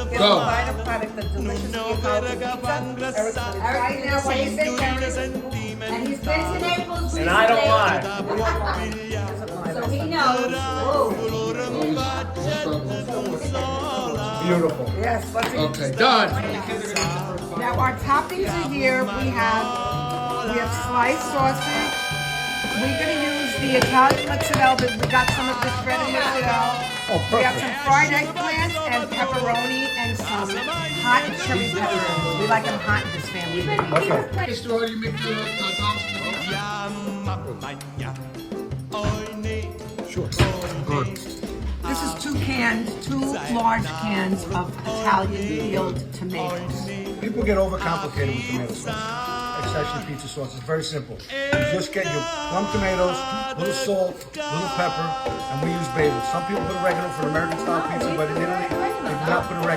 get Go. the final product, the delicious Italian pizza. Eric's gonna try it now. What do you think, Eric? And he's been to Naples recently. And I don't lie. So he knows. Beautiful. Yes, let's eat. Okay, done. Now our toppings are here. We have sliced sausage. We're gonna use the Italian mozzarella, but we got some of the shredded mozzarella. Oh, We have perfect. some fried eggplant and pepperoni and some hot cherry peppers. We like them hot in this family. Okay. Mr. How do you make the Sure. Good. This is two large cans of Italian peeled tomatoes. People get overcomplicated with tomato sauce, especially pizza sauce. It's very simple. You just get your plum tomatoes, little salt, little pepper, and we use basil. Some people put oregano for American style pizza, but they do not put oregano.